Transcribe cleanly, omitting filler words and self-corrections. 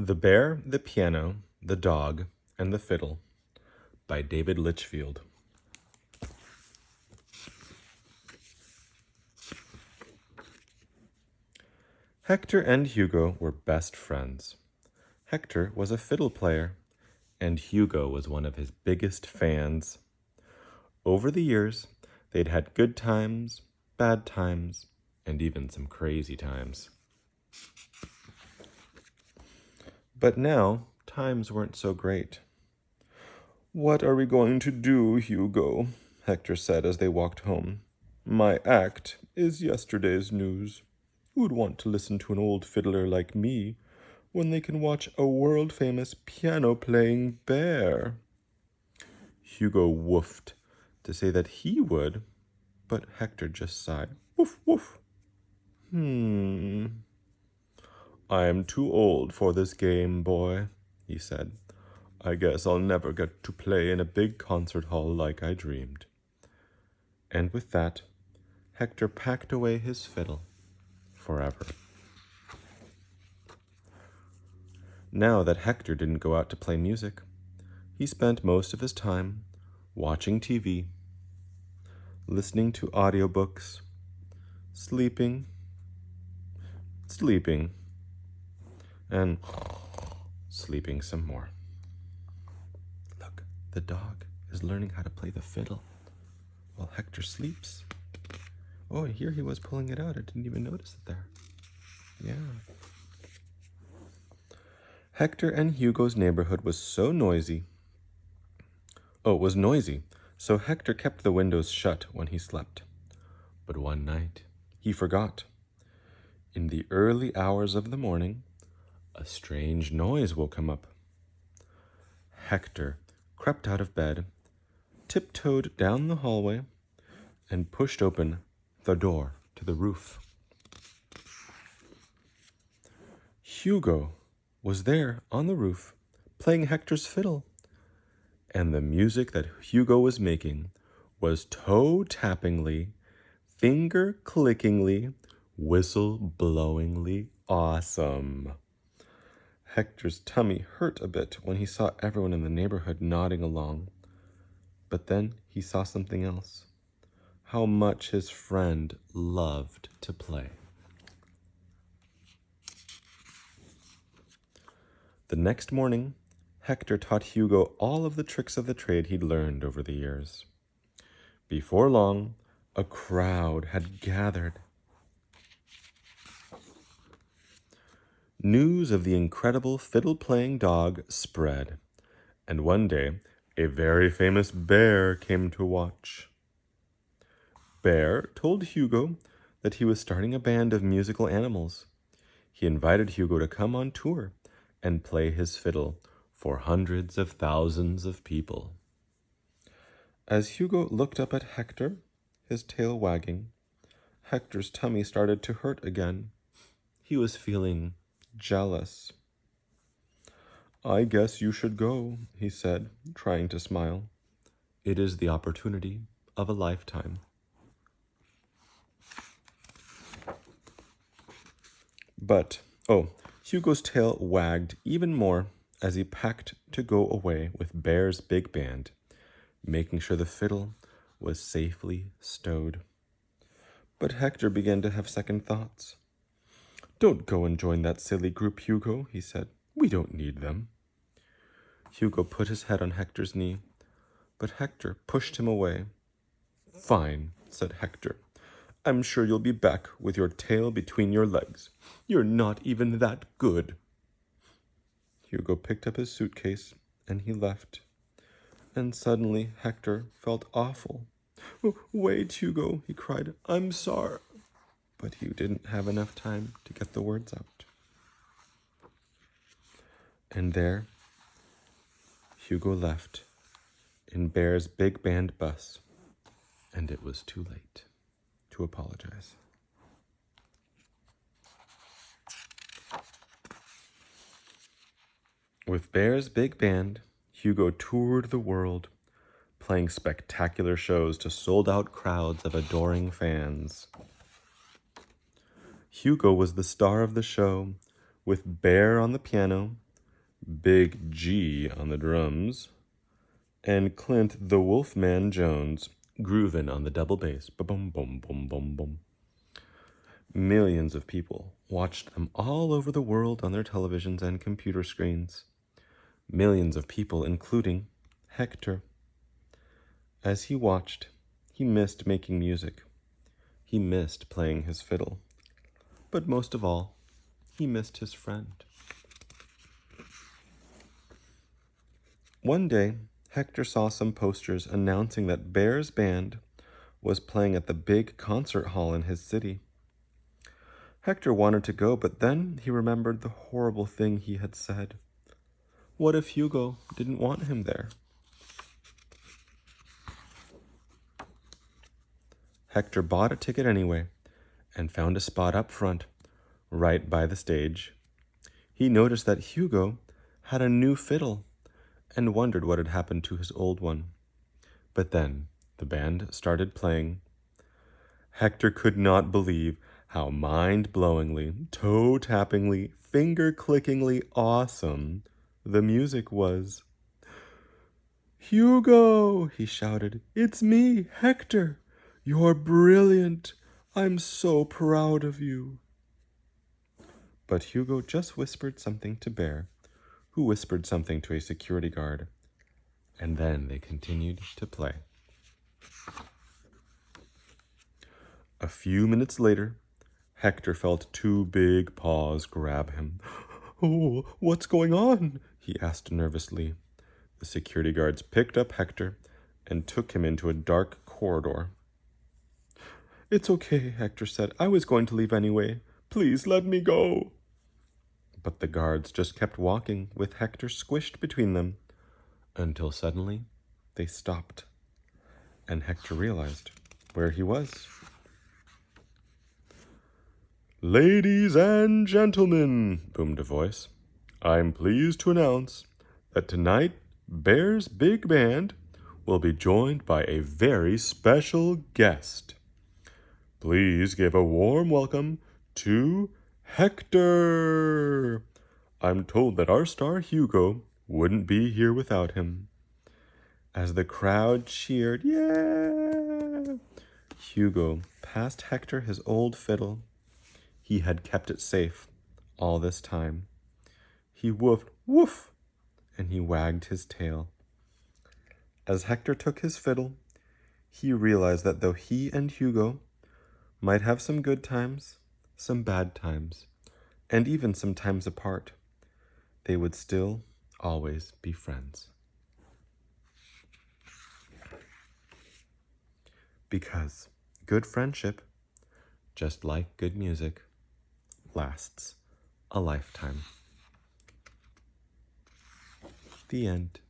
The Bear, the Piano, the Dog, and the Fiddle by David Litchfield. Hector and Hugo were best friends. Hector was a fiddle player, and Hugo was one of his biggest fans. Over the years, they'd had good times, bad times, and even some crazy times. But now, times weren't so great. "What are we going to do, Hugo?" Hector said as they walked home. "My act is yesterday's news. Who'd want to listen to an old fiddler like me when they can watch a world-famous piano-playing bear?" Hugo woofed to say that he would, but Hector just sighed. "Woof, woof. I am too old for this game, boy," he said. "I guess I'll never get to play in a big concert hall like I dreamed." And with that, Hector packed away his fiddle forever. Now that Hector didn't go out to play music, he spent most of his time watching TV, listening to audiobooks, sleeping, and sleeping some more. Look, the dog is learning how to play the fiddle while Hector sleeps. Oh, here he was pulling it out. I didn't even notice it there. Yeah. Hector and Hugo's neighborhood was so noisy. Oh, it was noisy, so Hector kept the windows shut when he slept. But one night, he forgot. In the early hours of the morning, a strange noise woke him up. Hector crept out of bed, tiptoed down the hallway, and pushed open the door to the roof. Hugo was there on the roof, playing Hector's fiddle, and the music that Hugo was making was toe-tappingly, finger-clickingly, whistle-blowingly awesome. Hector's tummy hurt a bit when he saw everyone in the neighborhood nodding along. But then he saw something else: how much his friend loved to play. The next morning, Hector taught Hugo all of the tricks of the trade he'd learned over the years. Before long, a crowd had gathered. News of the incredible fiddle-playing dog spread, and one day, a very famous bear came to watch. Bear told Hugo that he was starting a band of musical animals. He invited Hugo to come on tour and play his fiddle for hundreds of thousands of people. As Hugo looked up at Hector, his tail wagging, Hector's tummy started to hurt again. He was feeling jealous. "I guess you should go," he said, trying to smile. "It is the opportunity of a lifetime." But, Hugo's tail wagged even more as he packed to go away with Bear's big band, making sure the fiddle was safely stowed. But Hector began to have second thoughts. "Don't go and join that silly group, Hugo," he said. "We don't need them." Hugo put his head on Hector's knee, but Hector pushed him away. "Fine," said Hector. "I'm sure you'll be back with your tail between your legs. You're not even that good." Hugo picked up his suitcase and he left. And suddenly Hector felt awful. "Wait, Hugo," he cried. "I'm sorry." But he didn't have enough time to get the words out. And there, Hugo left in Bear's big band bus, and it was too late to apologize. With Bear's big band, Hugo toured the world, playing spectacular shows to sold-out crowds of adoring fans. Hugo was the star of the show, with Bear on the piano, Big G on the drums, and Clint the Wolfman Jones grooving on the double bass. Ba-boom, boom, boom, boom, boom. Millions of people watched them all over the world on their televisions and computer screens. Millions of people, including Hector. As he watched, he missed making music. He missed playing his fiddle. But most of all, he missed his friend. One day, Hector saw some posters announcing that Bear's band was playing at the big concert hall in his city. Hector wanted to go, but then he remembered the horrible thing he had said. What if Hugo didn't want him there? Hector bought a ticket anyway and found a spot up front, right by the stage. He noticed that Hugo had a new fiddle and wondered what had happened to his old one. But then the band started playing. Hector could not believe how mind-blowingly, toe-tappingly, finger-clickingly awesome the music was. "Hugo!" he shouted. "It's me, Hector! You're brilliant! I'm so proud of you!" But Hugo just whispered something to Bear, who whispered something to a security guard, and then they continued to play. A few minutes later, Hector felt two big paws grab him. "Oh, what's going on?" he asked nervously. The security guards picked up Hector and took him into a dark corridor. "It's okay," Hector said. "I was going to leave anyway. Please let me go." But the guards just kept walking with Hector squished between them until suddenly they stopped, and Hector realized where he was. "Ladies and gentlemen," boomed a voice, "I'm pleased to announce that tonight Bear's big band will be joined by a very special guest. Please give a warm welcome to Hector. I'm told that our star Hugo wouldn't be here without him." As the crowd cheered, "Yeah!" Hugo passed Hector his old fiddle. He had kept it safe all this time. He woofed, "Woof!" and he wagged his tail. As Hector took his fiddle, he realized that though he and Hugo might have some good times, some bad times, and even some times apart, they would still always be friends. Because good friendship, just like good music, lasts a lifetime. The end.